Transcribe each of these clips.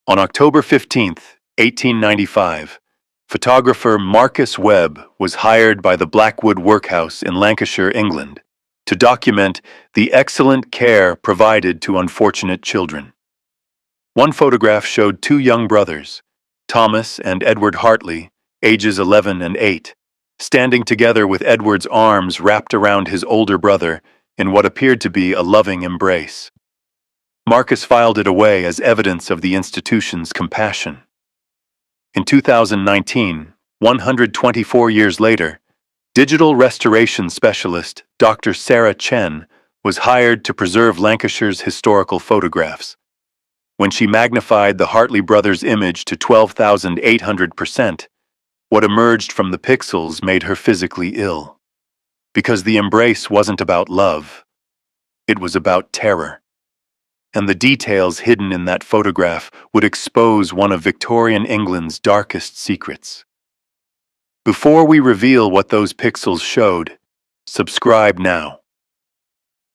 On October 15th, 1895, photographer Marcus Webb was hired by the Blackwood Workhouse in Lancashire, England, to document the excellent care provided to unfortunate children. One photograph showed two young brothers, Thomas and Edward Hartley, ages 11 and 8, standing together with Edward's arms wrapped around his older brother in what appeared to be a loving embrace. Marcus filed it away as evidence of the institution's compassion. In 2019, 124 years later, digital restoration specialist Dr. Sarah Chen was hired to preserve Lancashire's historical photographs. When she magnified the Hartley brothers' image to 12,800%, what emerged from the pixels made her physically ill. Because the embrace wasn't about love, it was about terror. And the details hidden in that photograph would expose one of Victorian England's darkest secrets. Before we reveal what those pixels showed, subscribe now.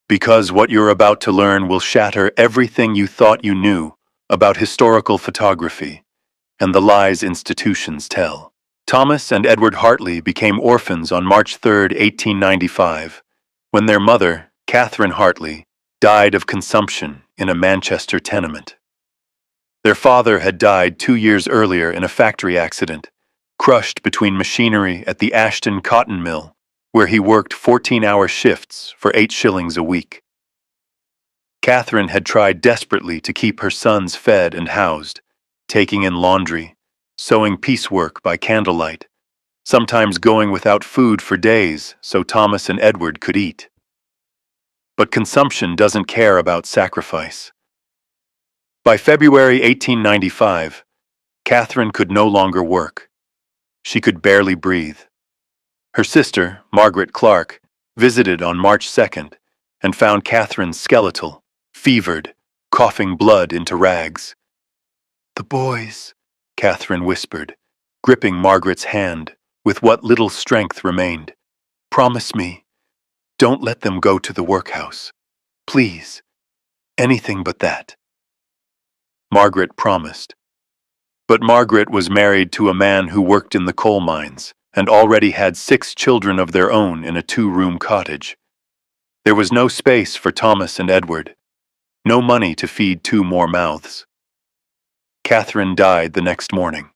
Because what you're about to learn will shatter everything you thought you knew about historical photography and the lies institutions tell. Thomas and Edward Hartley became orphans on March 3, 1895, when their mother, Catherine Hartley, died of consumption in a Manchester tenement. Their father had died 2 years earlier in a factory accident, crushed between machinery at the Ashton Cotton Mill, where he worked 14-hour shifts for 8 shillings a week. Catherine had tried desperately to keep her sons fed and housed, taking in laundry, sewing piecework by candlelight, sometimes going without food for days so Thomas and Edward could eat. But consumption doesn't care about sacrifice. By February 1895, Catherine could no longer work. She could barely breathe. Her sister, Margaret Clark, visited on March 2nd and found Catherine skeletal, fevered, coughing blood into rags. "The boys," Catherine whispered, gripping Margaret's hand with what little strength remained. "Promise me, don't let them go to the workhouse. Please, anything but that." Margaret promised. But Margaret was married to a man who worked in the coal mines and already had 6 children of their own in a 2-room cottage. There was no space for Thomas and Edward, no money to feed 2 more mouths. Catherine died the next morning.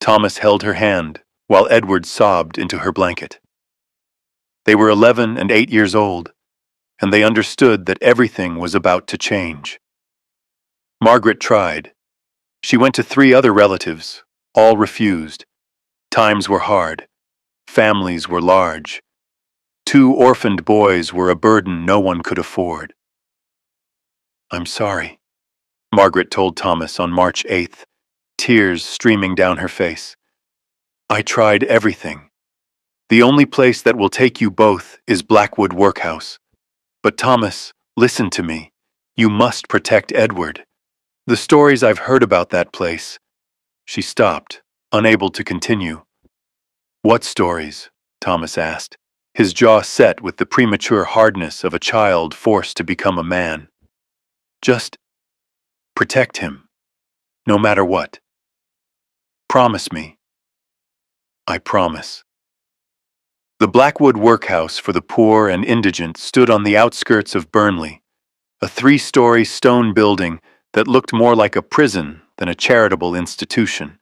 Thomas held her hand while Edward sobbed into her blanket. They were 11 and 8 years old, and they understood that everything was about to change. Margaret tried. She went to 3 other relatives, all refused. Times were hard. Families were large. 2 orphaned boys were a burden no one could afford. "I'm sorry," Margaret told Thomas on March 8th, tears streaming down her face. "I tried everything. The only place that will take you both is Blackwood Workhouse. But Thomas, listen to me. You must protect Edward. The stories I've heard about that place." She stopped, unable to continue. "What stories?" Thomas asked, his jaw set with the premature hardness of a child forced to become a man. "Just protect him, no matter what. Promise me." "I promise." The Blackwood Workhouse for the poor and indigent stood on the outskirts of Burnley, a 3-story stone building that looked more like a prison than a charitable institution,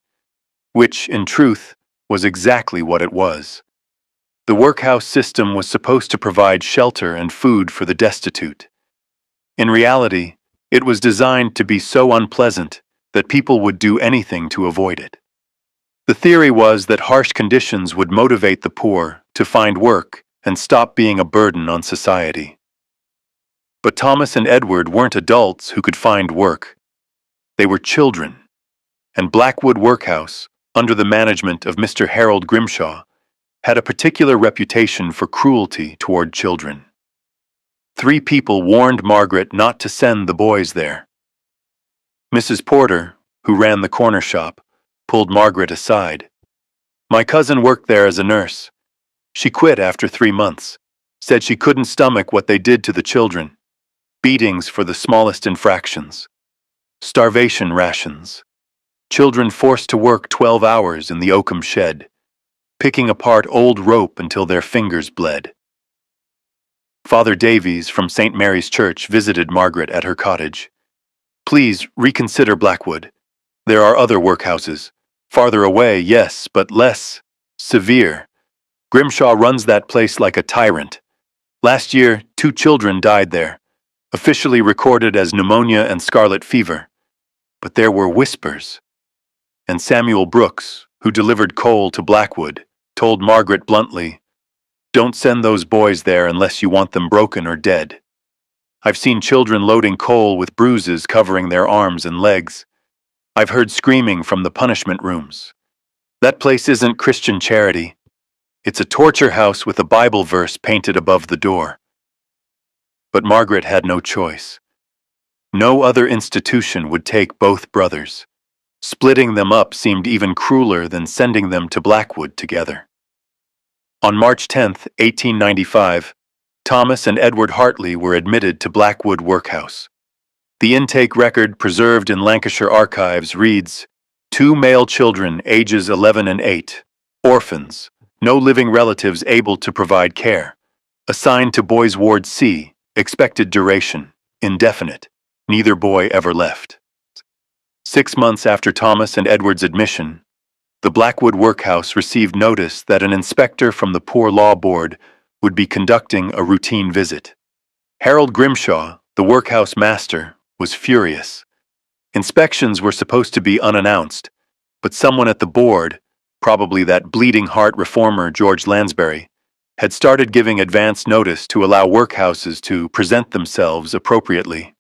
which, in truth, was exactly what it was. The workhouse system was supposed to provide shelter and food for the destitute. In reality, it was designed to be so unpleasant that people would do anything to avoid it. The theory was that harsh conditions would motivate the poor to find work and stop being a burden on society. But Thomas and Edward weren't adults who could find work. They were children, and Blackwood Workhouse, under the management of Mr. Harold Grimshaw, had a particular reputation for cruelty toward children. 3 people warned Margaret not to send the boys there. Mrs. Porter, who ran the corner shop, pulled Margaret aside. "My cousin worked there as a nurse. She quit after 3 months, said she couldn't stomach what they did to the children. Beatings for the smallest infractions. Starvation rations. Children forced to work 12 hours in the oakum shed, picking apart old rope until their fingers bled. Father Davies from St. Mary's Church visited Margaret at her cottage. Please reconsider Blackwood. There are other workhouses. Farther away, yes, but less severe. Grimshaw runs that place like a tyrant. Last year, 2 children died there, officially recorded as pneumonia and scarlet fever. But there were whispers. And Samuel Brooks, who delivered coal to Blackwood, told Margaret bluntly, "Don't send those boys there unless you want them broken or dead." I've seen children loading coal with bruises covering their arms and legs. I've heard screaming from the punishment rooms. That place isn't Christian charity. It's a torture house with a Bible verse painted above the door. But Margaret had no choice. No other institution would take both brothers. Splitting them up seemed even crueler than sending them to Blackwood together. On March 10, 1895, Thomas and Edward Hartley were admitted to Blackwood Workhouse. The intake record preserved in Lancashire archives reads, 2 male children ages 11 and 8, orphans, no living relatives able to provide care, assigned to Boys Ward C, expected duration, indefinite, neither boy ever left. 6 months after Thomas and Edward's admission, the Blackwood Workhouse received notice that an inspector from the Poor Law Board would be conducting a routine visit. Harold Grimshaw, the workhouse master, was furious. Inspections were supposed to be unannounced, but someone at the board, probably that bleeding heart reformer George Lansbury, had started giving advance notice to allow workhouses to present themselves appropriately.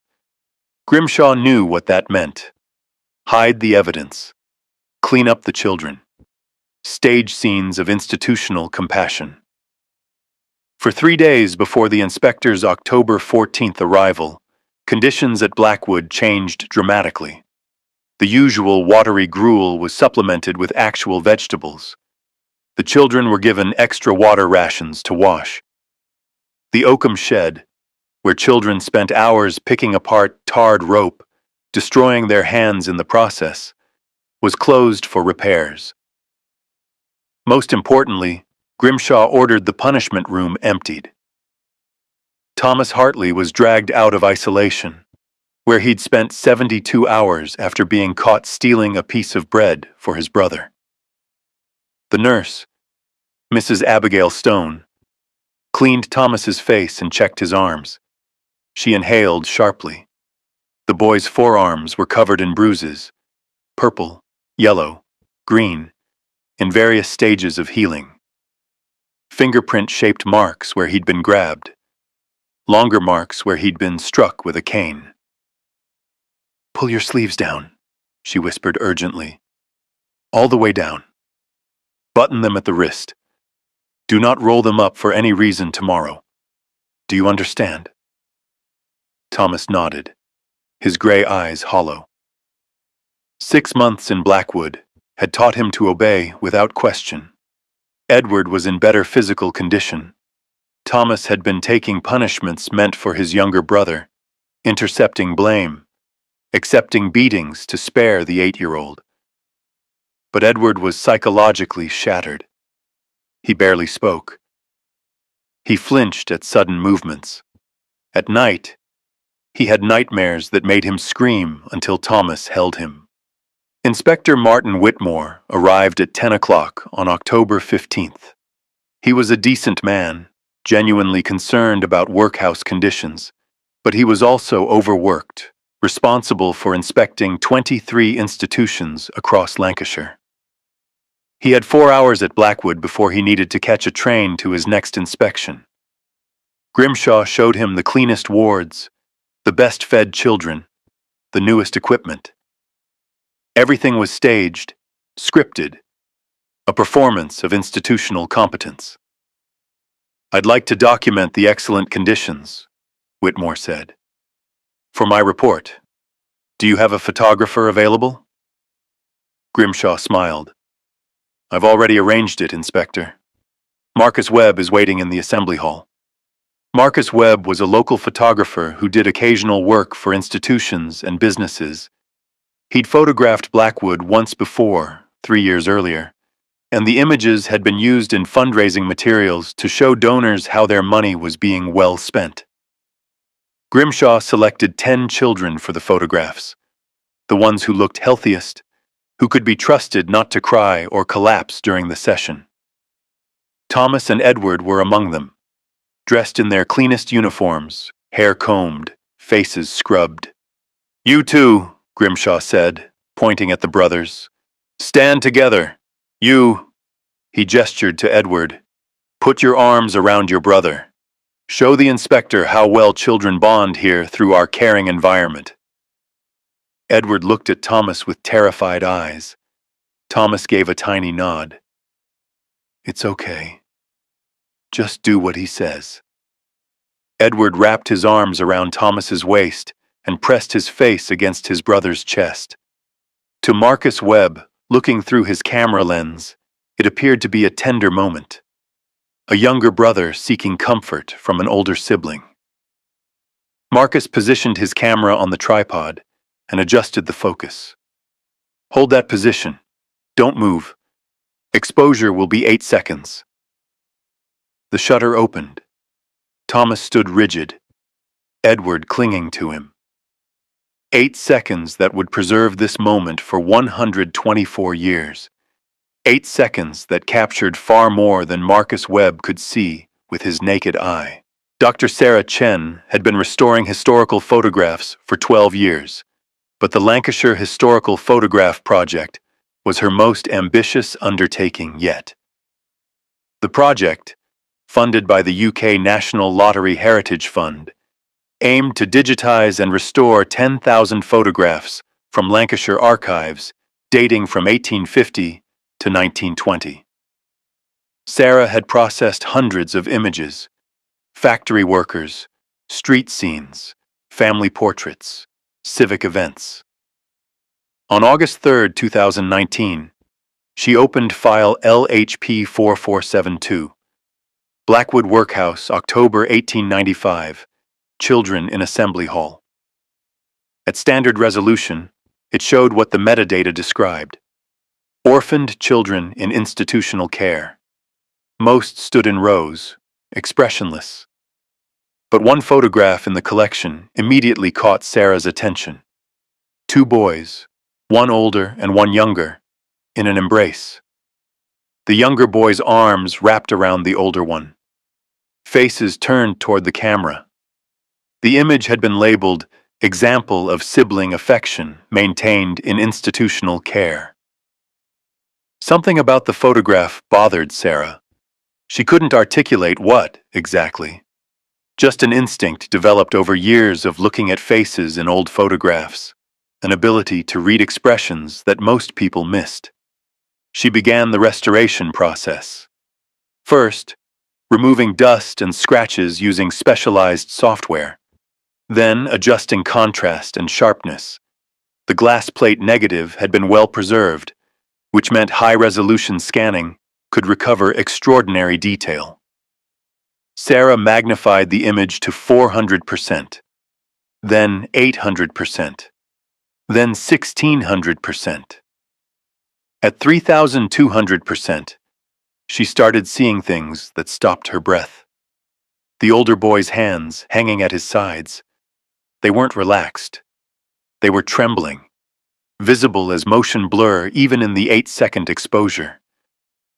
Grimshaw knew what that meant. Hide the evidence. Clean up the children. Stage scenes of institutional compassion. For 3 days before the inspector's October 14th arrival, conditions at Blackwood changed dramatically. The usual watery gruel was supplemented with actual vegetables. The children were given extra water rations to wash. The oakum shed, where children spent hours picking apart tarred rope, destroying their hands in the process, was closed for repairs. Most importantly, Grimshaw ordered the punishment room emptied. Thomas Hartley was dragged out of isolation, where he'd spent 72 hours after being caught stealing a piece of bread for his brother. The nurse, Mrs. Abigail Stone, cleaned Thomas's face and checked his arms. She inhaled sharply. The boy's forearms were covered in bruises, purple, yellow, green, in various stages of healing. Fingerprint-shaped marks where he'd been grabbed, longer marks where he'd been struck with a cane. "Pull your sleeves down," she whispered urgently. "All the way down. Button them at the wrist. Do not roll them up for any reason tomorrow. Do you understand?" Thomas nodded, his gray eyes hollow. 6 months in Blackwood had taught him to obey without question. Edward was in better physical condition. Thomas had been taking punishments meant for his younger brother, intercepting blame, accepting beatings to spare the 8-year-old. But Edward was psychologically shattered. He barely spoke. He flinched at sudden movements. At night, he had nightmares that made him scream until Thomas held him. Inspector Martin Whitmore arrived at 10 o'clock on October 15th. He was a decent man, genuinely concerned about workhouse conditions, but he was also overworked, responsible for inspecting 23 institutions across Lancashire. He had 4 hours at Blackwood before he needed to catch a train to his next inspection. Grimshaw showed him the cleanest wards, the best-fed children, the newest equipment. Everything was staged, scripted, a performance of institutional competence. "I'd like to document the excellent conditions," Whitmore said, "for my report. Do you have a photographer available?" Grimshaw smiled. "I've already arranged it, Inspector. Marcus Webb is waiting in the assembly hall." Marcus Webb was a local photographer who did occasional work for institutions and businesses He'd photographed Blackwood once before, 3 years earlier, and the images had been used in fundraising materials to show donors how their money was being well spent. Grimshaw selected 10 children for the photographs, the ones who looked healthiest, who could be trusted not to cry or collapse during the session. Thomas and Edward were among them, dressed in their cleanest uniforms, hair combed, faces scrubbed. "You two," Grimshaw said, pointing at the brothers. "Stand together. You," he gestured to Edward, "put your arms around your brother. Show the inspector how well children bond here through our caring environment." Edward looked at Thomas with terrified eyes. Thomas gave a tiny nod. "It's okay. Just do what he says." Edward wrapped his arms around Thomas's waist and pressed his face against his brother's chest. To Marcus Webb, looking through his camera lens, it appeared to be a tender moment. A younger brother seeking comfort from an older sibling. Marcus positioned his camera on the tripod and adjusted the focus. "Hold that position. Don't move. Exposure will be 8 seconds." The shutter opened. Thomas stood rigid, Edward clinging to him. 8 seconds that would preserve this moment for 124 years. 8 seconds that captured far more than Marcus Webb could see with his naked eye. Dr. Sarah Chen had been restoring historical photographs for 12 years, but the Lancashire Historical Photograph Project was her most ambitious undertaking yet. The project, funded by the UK National Lottery Heritage Fund, aimed to digitize and restore 10,000 photographs from Lancashire archives dating from 1850 to 1920. Sarah had processed hundreds of images, factory workers, street scenes, family portraits, civic events. On August 3, 2019, she opened file LHP 4472, Blackwood Workhouse, October 1895, Children in Assembly Hall. At standard resolution, it showed what the metadata described. Orphaned children in institutional care. Most stood in rows, expressionless. But one photograph in the collection immediately caught Sarah's attention. 2 boys, one older and one younger, in an embrace. The younger boy's arms wrapped around the older one. Faces turned toward the camera. The image had been labeled "Example of Sibling Affection Maintained in Institutional Care." Something about the photograph bothered Sarah. She couldn't articulate what, exactly. Just an instinct developed over years of looking at faces in old photographs, an ability to read expressions that most people missed. She began the restoration process. First, removing dust and scratches using specialized software. Then adjusting contrast and sharpness. The glass plate negative had been well preserved, which meant high-resolution scanning could recover extraordinary detail. Sarah magnified the image to 400%, then 800%, then 1600%. At 3,200%, she started seeing things that stopped her breath. The older boy's hands hanging at his sides. They weren't relaxed. They were trembling, visible as motion blur even in the 8-second exposure.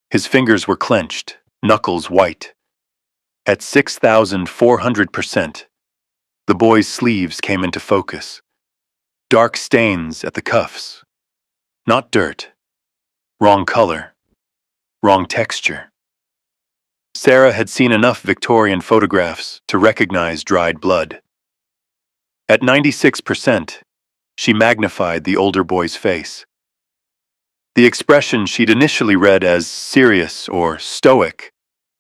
His fingers were clenched, knuckles white. At 6,400%, the boy's sleeves came into focus. Dark stains at the cuffs. Not dirt. Wrong color. Wrong texture. Sarah had seen enough Victorian photographs to recognize dried blood. At 96%, she magnified the older boy's face. The expression she'd initially read as serious or stoic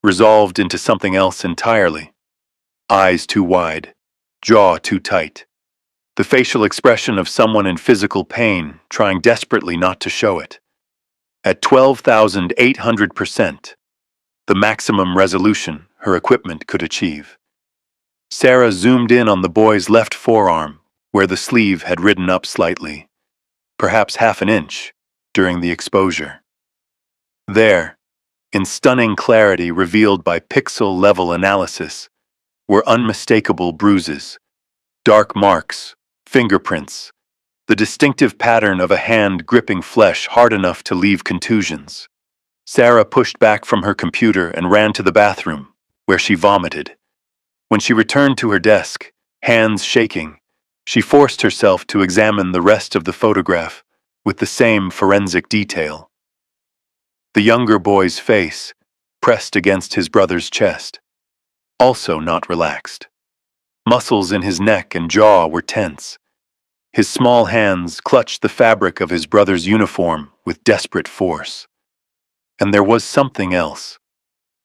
resolved into something else entirely. Eyes too wide, jaw too tight. The facial expression of someone in physical pain trying desperately not to show it. At 12,800%, the maximum resolution her equipment could achieve. Sarah zoomed in on the boy's left forearm, where the sleeve had ridden up slightly. perhaps half an inch, during the exposure. There, in stunning clarity revealed by pixel-level analysis, were unmistakable bruises, dark marks, fingerprints, the distinctive pattern of a hand gripping flesh hard enough to leave contusions. Sarah pushed back from her computer and ran to the bathroom, where she vomited. When she returned to her desk, hands shaking, she forced herself to examine the rest of the photograph with the same forensic detail. The younger boy's face, pressed against his brother's chest, also not relaxed. Muscles in his neck and jaw were tense. His small hands clutched the fabric of his brother's uniform with desperate force. And there was something else.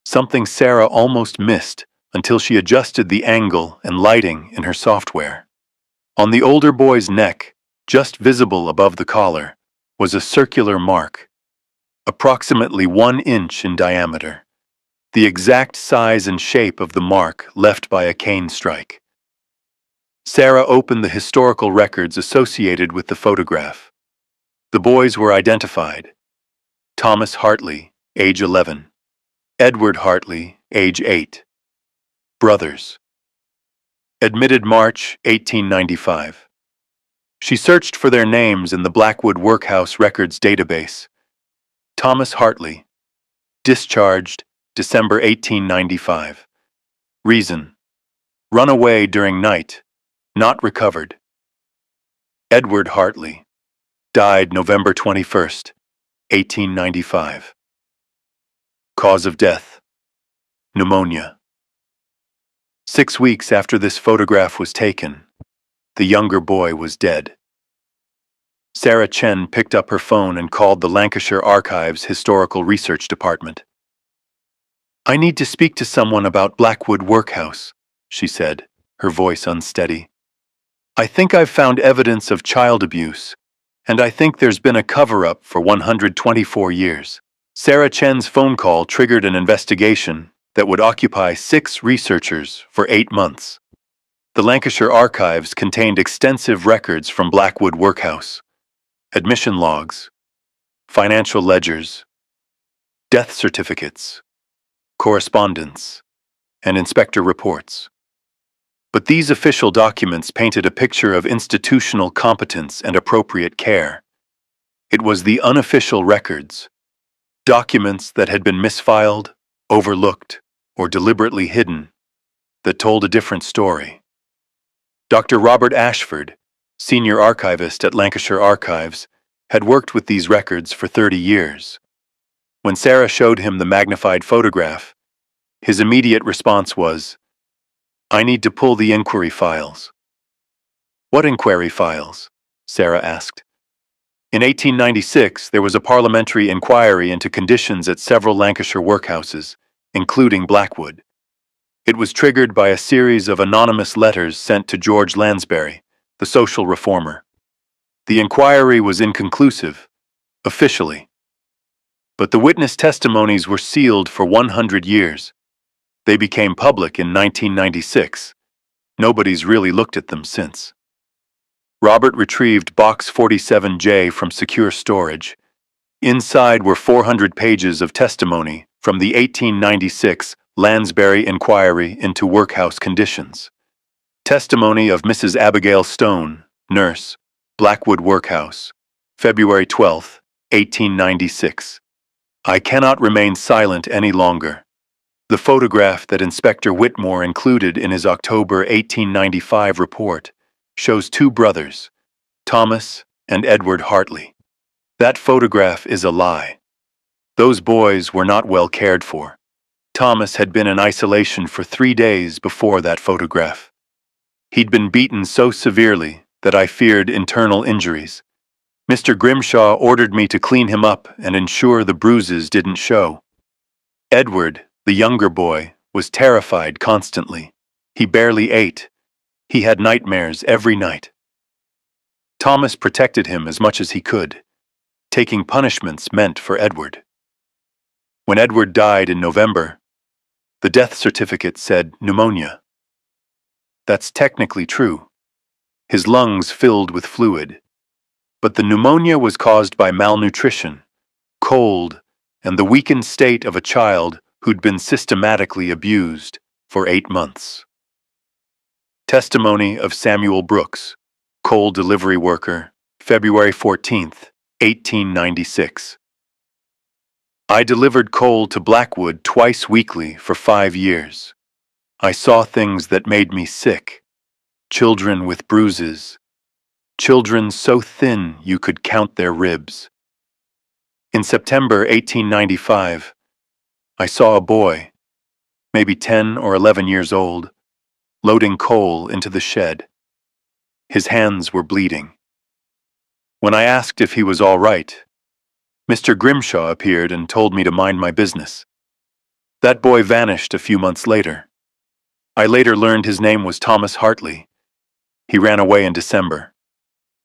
Something Sarah almost missed until she adjusted the angle and lighting in her software. On the older boy's neck, just visible above the collar, was a circular mark, approximately 1 inch in diameter, the exact size and shape of the mark left by a cane strike. Sarah opened the historical records associated with the photograph. The boys were identified: Thomas Hartley, age 11, Edward Hartley, age 8. Brothers. Admitted March 1895. She searched for their names in the Blackwood Workhouse Records database. Thomas Hartley. Discharged December 1895. Reason: run away during night, not recovered. Edward Hartley. Died November 21st, 1895. Cause of death: pneumonia. 6 weeks after this photograph was taken, the younger boy was dead. Sarah Chen picked up her phone and called the Lancashire Archives Historical Research Department. "I need to speak to someone about Blackwood Workhouse," she said, her voice unsteady. "I think I've found evidence of child abuse, and I think there's been a cover-up for 124 years. Sarah Chen's phone call triggered an investigation that would occupy 6 researchers for 8 months. The Lancashire Archives contained extensive records from Blackwood Workhouse: admission logs, financial ledgers, death certificates, correspondence, and inspector reports. But these official documents painted a picture of institutional competence and appropriate care. It was the unofficial records, documents that had been misfiled, overlooked, or deliberately hidden, that told a different story. Dr. Robert Ashford, senior archivist at Lancashire Archives, had worked with these records for 30 years. When Sarah showed him the magnified photograph, his immediate response was, "I need to pull the inquiry files." "What inquiry files?" Sarah asked. In 1896, there was a parliamentary inquiry into conditions at several Lancashire workhouses, including Blackwood. It was triggered by a series of anonymous letters sent to George Lansbury, the social reformer. The inquiry was inconclusive, officially. But the witness testimonies were sealed for 100 years. They became public in 1996. Nobody's really looked at them since. Robert retrieved Box 47J from secure storage. Inside were 400 pages of testimony from the 1896 Lansbury Inquiry into Workhouse Conditions. Testimony of Mrs. Abigail Stone, nurse, Blackwood Workhouse, February 12, 1896. "I cannot remain silent any longer." The photograph that Inspector Whitmore included in his October 1895 report shows 2 brothers, Thomas and Edward Hartley. That photograph is a lie. Those boys were not well cared for. Thomas had been in isolation for 3 days before that photograph. He'd been beaten so severely that I feared internal injuries. Mr. Grimshaw ordered me to clean him up and ensure the bruises didn't show. Edward, the younger boy, was terrified constantly. He barely ate. He had nightmares every night. Thomas protected him as much as he could, taking punishments meant for Edward. When Edward died in November, the death certificate said pneumonia. That's technically true. His lungs filled with fluid. but the pneumonia was caused by malnutrition, cold, and the weakened state of a child who'd been systematically abused for 8 months. Testimony of Samuel Brooks, coal delivery worker, February 14, 1896. I delivered coal to Blackwood twice weekly for 5 years. I saw things that made me sick. Children with bruises. Children so thin you could count their ribs. In September 1895, I saw a boy, maybe 10 or 11 years old, loading coal into the shed. His hands were bleeding. When I asked if he was all right, Mr. Grimshaw appeared and told me to mind my business. That boy vanished a few months later. I later learned his name was Thomas Hartley. He ran away in December.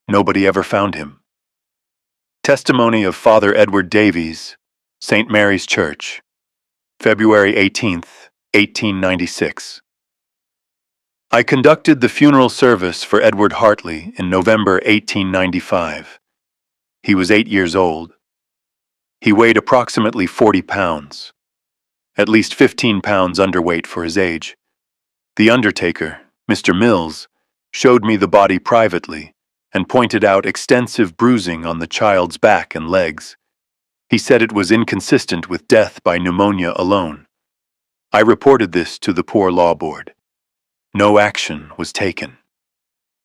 Nobody ever found him. Testimony of Father Edward Davies, St. Mary's Church, February 18, 1896. I conducted the funeral service for Edward Hartley in November 1895. He was 8 years old. He weighed approximately 40 pounds, at least 15 pounds underweight for his age. The undertaker, Mr. Mills, showed me the body privately and pointed out extensive bruising on the child's back and legs. He said it was inconsistent with death by pneumonia alone. I reported this to the Poor Law Board. No action was taken.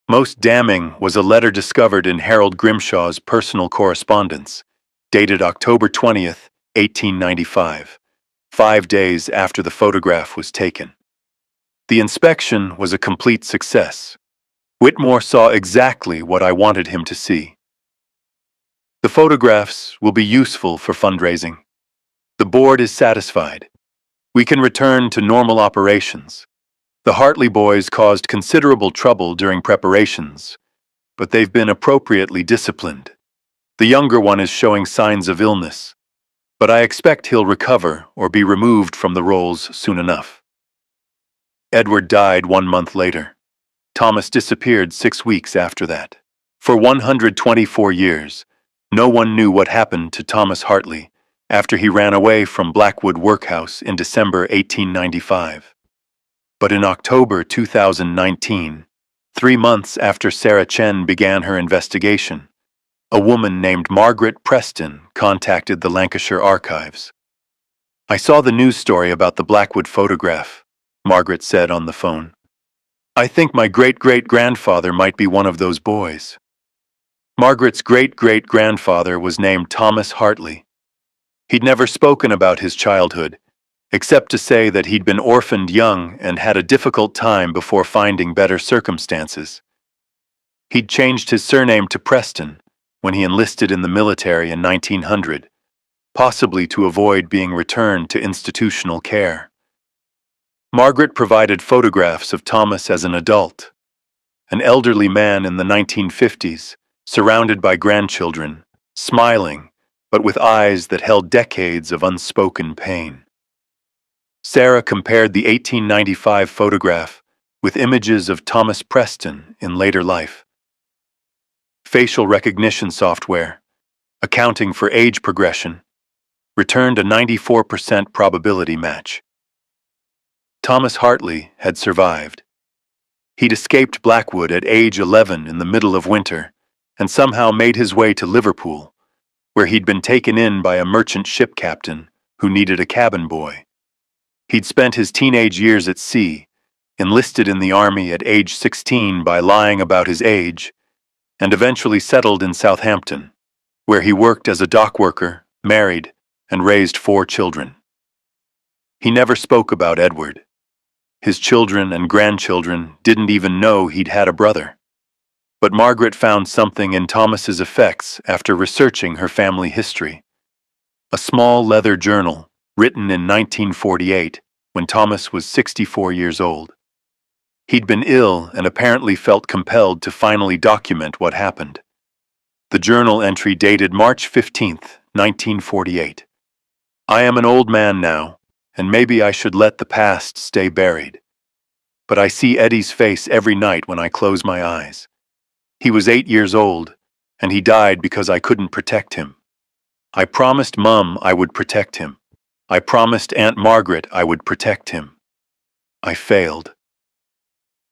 Most damning was a letter discovered in Harold Grimshaw's personal correspondence, dated October 20th, 1895, 5 days after the photograph was taken. The inspection was a complete success. Whitmore saw exactly what I wanted him to see. The photographs will be useful for fundraising. The board is satisfied. We can return to normal operations. The Hartley boys caused considerable trouble during preparations, but they've been appropriately disciplined. The younger one is showing signs of illness, but I expect he'll recover or be removed from the roles soon enough. Edward died 1 month later. Thomas disappeared 6 weeks after that. For 124 years, no one knew what happened to Thomas Hartley after he ran away from Blackwood Workhouse in December 1895. But in October 2019, 3 months after Sarah Chen began her investigation, a woman named Margaret Preston contacted the Lancashire Archives. I saw the news story about the Blackwood photograph, Margaret said on the phone. I think my great-great-grandfather might be one of those boys. Margaret's great-great-grandfather was named Thomas Hartley. He'd never spoken about his childhood, except to say that he'd been orphaned young and had a difficult time before finding better circumstances. He'd changed his surname to Preston when he enlisted in the military in 1900, possibly to avoid being returned to institutional care. Margaret provided photographs of Thomas as an adult, an elderly man in the 1950s, surrounded by grandchildren, smiling, but with eyes that held decades of unspoken pain. Sarah compared the 1895 photograph with images of Thomas Preston in later life. Facial recognition software, accounting for age progression, returned a 94% probability match. Thomas Hartley had survived. He'd escaped Blackwood at age 11 in the middle of winter and somehow made his way to Liverpool, where he'd been taken in by a merchant ship captain who needed a cabin boy. He'd spent his teenage years at sea, enlisted in the army at age 16 by lying about his age, and eventually settled in Southampton, where he worked as a dock worker, married, and raised 4 children. He never spoke about Edward. His children and grandchildren didn't even know he'd had a brother. But Margaret found something in Thomas's effects after researching her family history. A small leather journal written in 1948 when Thomas was 64 years old. He'd been ill and apparently felt compelled to finally document what happened. The journal entry dated March 15, 1948. I am an old man now, and maybe I should let the past stay buried. But I see Eddie's face every night when I close my eyes. He was 8 years old, and he died because I couldn't protect him. I promised Mum I would protect him. I promised Aunt Margaret I would protect him. I failed.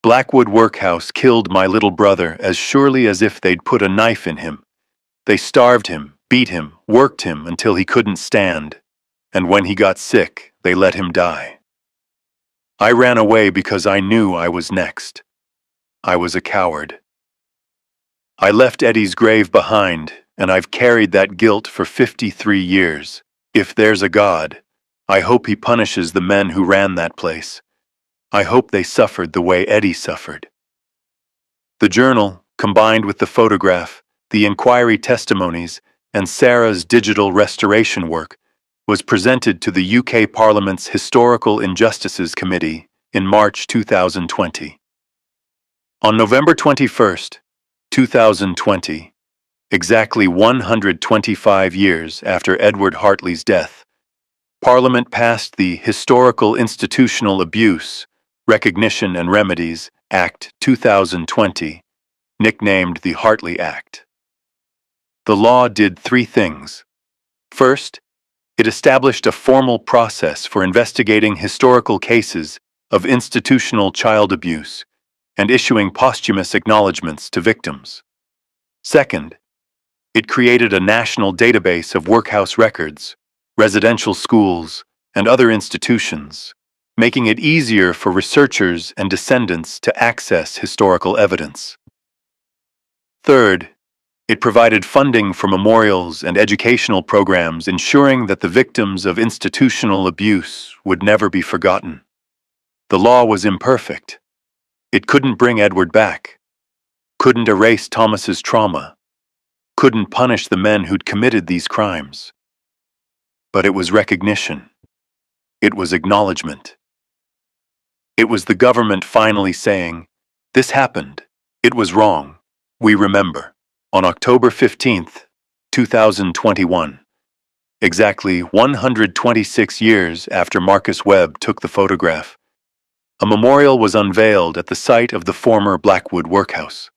Blackwood Workhouse killed my little brother as surely as if they'd put a knife in him. They starved him, beat him, worked him until he couldn't stand, and when he got sick, they let him die. I ran away because I knew I was next. I was a coward. I left Eddie's grave behind, and I've carried that guilt for 53 years. If there's a God, I hope he punishes the men who ran that place. I hope they suffered the way Eddie suffered. The journal, combined with the photograph, the inquiry testimonies, and Sarah's digital restoration work, was presented to the UK Parliament's Historical Injustices Committee in March 2020. On November 21st, 2020, exactly 125 years after Edward Hartley's death, Parliament passed the Historical Institutional Abuse, Recognition and Remedies Act 2020, nicknamed the Hartley Act. The law did three things. First, it established a formal process for investigating historical cases of institutional child abuse and issuing posthumous acknowledgments to victims. Second, it created a national database of workhouse records, residential schools, and other institutions, making it easier for researchers and descendants to access historical evidence. Third, it provided funding for memorials and educational programs ensuring that the victims of institutional abuse would never be forgotten. The law was imperfect. It couldn't bring Edward back, couldn't erase Thomas's trauma, couldn't punish the men who'd committed these crimes. But it was recognition. It was acknowledgement. It was the government finally saying, "This happened. It was wrong. We remember." On October 15th, 2021, exactly 126 years after Marcus Webb took the photograph, a memorial was unveiled at the site of the former Blackwood Workhouse.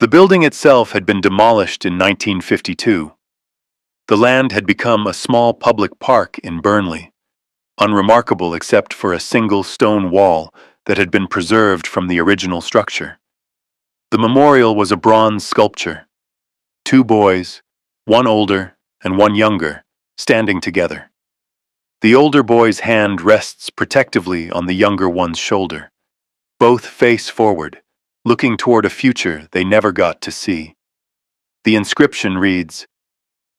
The building itself had been demolished in 1952. The land had become a small public park in Burnley, unremarkable except for a single stone wall that had been preserved from the original structure. The memorial was a bronze sculpture. Two boys, one older and one younger, standing together. The older boy's hand rests protectively on the younger one's shoulder. Both face forward, looking toward a future they never got to see. The inscription reads,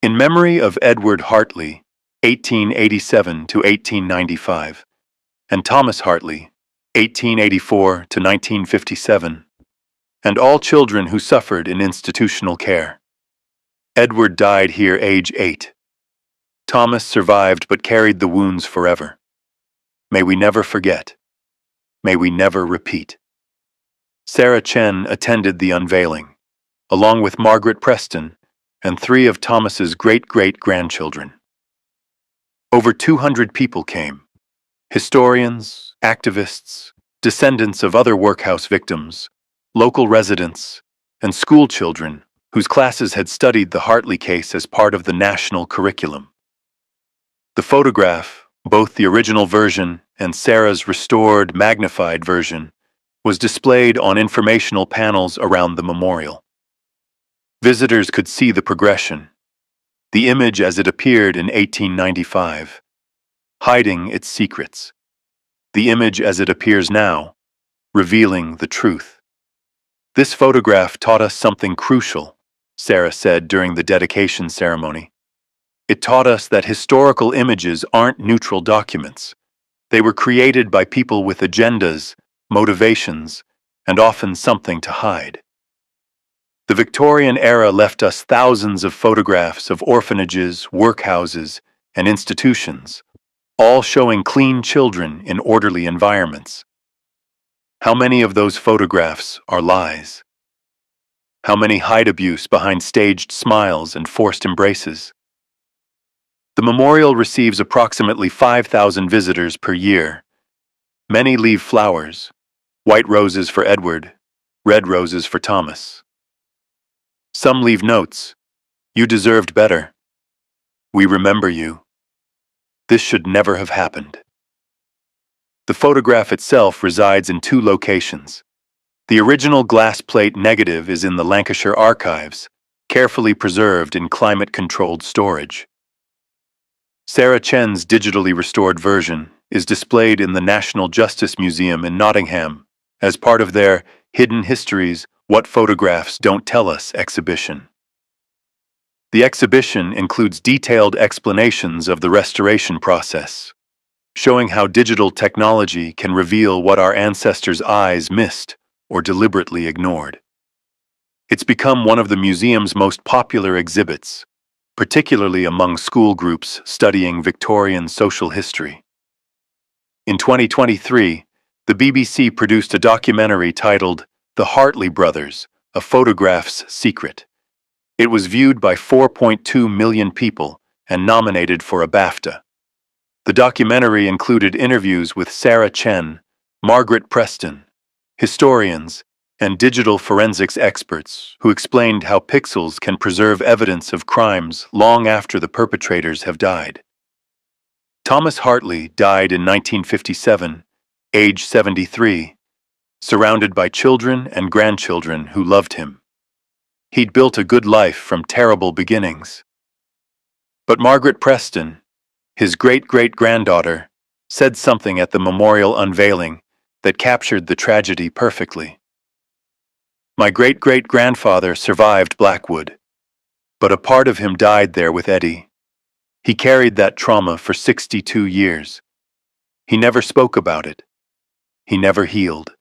"In memory of Edward Hartley, 1887 to 1895, and Thomas Hartley, 1884 to 1957, and all children who suffered in institutional care. Edward died here age 8. Thomas survived but carried the wounds forever. May we never forget. May we never repeat." Sarah Chen attended the unveiling, along with Margaret Preston and 3 of Thomas's great-great-grandchildren. Over 200 people came: historians, activists, descendants of other workhouse victims, local residents, and school children whose classes had studied the Hartley case as part of the national curriculum. The photograph, both the original version and Sarah's restored, magnified version, was displayed on informational panels around the memorial. Visitors could see the progression, the image as it appeared in 1895, hiding its secrets, the image as it appears now, revealing the truth. "This photograph taught us something crucial," Sarah said during the dedication ceremony. "It taught us that historical images aren't neutral documents. They were created by people with agendas, motivations, and often something to hide." The Victorian era left us thousands of photographs of orphanages, workhouses, and institutions, all showing clean children in orderly environments. How many of those photographs are lies? How many hide abuse behind staged smiles and forced embraces? The memorial receives approximately 5,000 visitors per year. Many leave flowers, white roses for Edward, red roses for Thomas. Some leave notes. You deserved better. We remember you. This should never have happened. The photograph itself resides in two locations. The original glass plate negative is in the Lancashire Archives, carefully preserved in climate-controlled storage. Sarah Chen's digitally restored version is displayed in the National Justice Museum in Nottingham as part of their Hidden Histories, What Photographs Don't Tell Us exhibition. The exhibition includes detailed explanations of the restoration process, showing how digital technology can reveal what our ancestors' eyes missed or deliberately ignored. It's become one of the museum's most popular exhibits, particularly among school groups studying Victorian social history. In 2023, the BBC produced a documentary titled The Hartley Brothers, A Photograph's Secret. It was viewed by 4.2 million people and nominated for a BAFTA. The documentary included interviews with Sarah Chen, Margaret Preston, historians, and digital forensics experts who explained how pixels can preserve evidence of crimes long after the perpetrators have died. Thomas Hartley died in 1957, age 73, surrounded by children and grandchildren who loved him. He'd built a good life from terrible beginnings. But Margaret Preston, his great-great-granddaughter, said something at the memorial unveiling that captured the tragedy perfectly. My great-great-grandfather survived Blackwood, but a part of him died there with Eddie. He carried that trauma for 62 years. He never spoke about it. He never healed.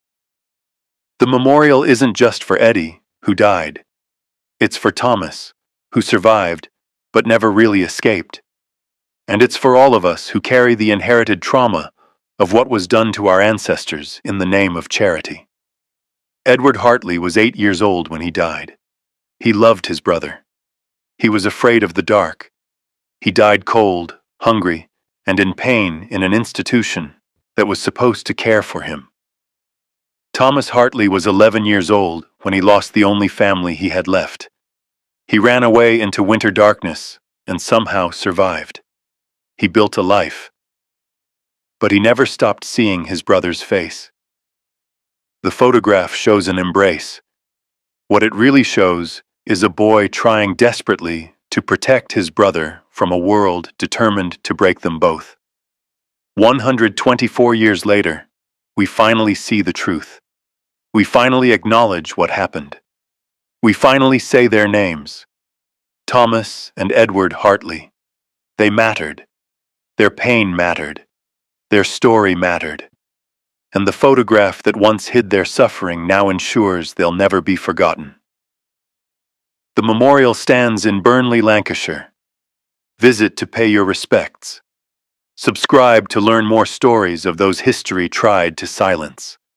The memorial isn't just for Eddie, who died. It's for Thomas, who survived, but never really escaped. And it's for all of us who carry the inherited trauma of what was done to our ancestors in the name of charity. Edward Hartley was 8 years old when he died. He loved his brother. He was afraid of the dark. He died cold, hungry, and in pain in an institution that was supposed to care for him. Thomas Hartley was 11 years old when he lost the only family he had left. He ran away into winter darkness and somehow survived. He built a life. But he never stopped seeing his brother's face. The photograph shows an embrace. What it really shows is a boy trying desperately to protect his brother from a world determined to break them both. 124 years later, we finally see the truth. We finally acknowledge what happened. We finally say their names. Thomas and Edward Hartley. They mattered. Their pain mattered. Their story mattered. And the photograph that once hid their suffering now ensures they'll never be forgotten. The memorial stands in Burnley, Lancashire. Visit to pay your respects. Subscribe to learn more stories of those history tried to silence.